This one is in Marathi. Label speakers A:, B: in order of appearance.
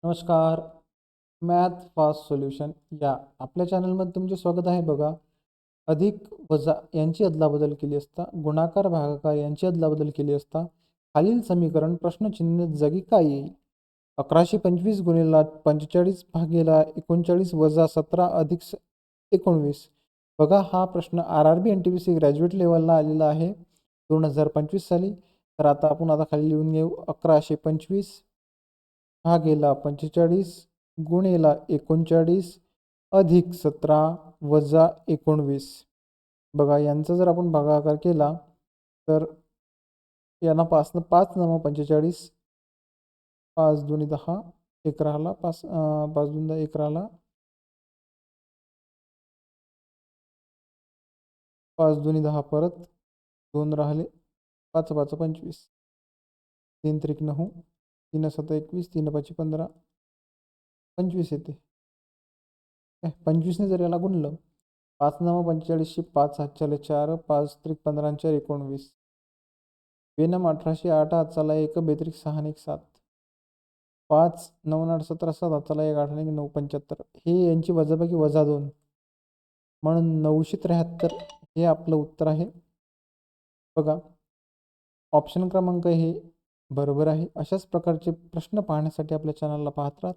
A: नमस्कार. मॅथ फास्ट सोल्युशन या आपल्या चॅनलमध्ये तुमचे स्वागत आहे. बघा, अधिक वजा यांची अदलाबदल केली असता, गुणाकार भागाकार यांची अदलाबदल केली असता खालील समीकरण प्रश्नचिन्ह जागी काय येईल? 1125 गुणिले 45 भागेला 39 वजा 17 अधिक 19. बघा, हा प्रश्न RRB NTPC ग्रॅज्युएट लेवलला आलेला आहे 2025 साली. तर आता खाली लिहून घेऊ. 1125 भागेला 45 गुणेला 39 अधिक 17 वजा 19. बघा, यांचा जर आपण भागाकार केला तर यांना 5 9 45, 5 2 10, 1 राहिला, 5 5 2 1 राहिला, 5 2 10, परत 2 राहिले, 5 5 25, 3 त्रिक 9, 3 7 21, 3 5 15, 25 येते. 25ने जर याला गुणलं, 5 9 45, 5 हात 4, 5 त्रिक 15, 4 19, बेनम 1800, 8 हात चाला 1, बेत्रिक 6 1 7, 5 9 8 17, 7 हात चाला 1, 8 1 9 75. हे यांची वजाबाकी वजा 2 म्हणून 973 हे आपलं उत्तर आहे. बघा, ऑप्शन क्रमांक हे बरोबर आहे. अशाच प्रकारचे प्रश्न पाहण्यासाठी आपल्या चॅनलला पाहत राहा.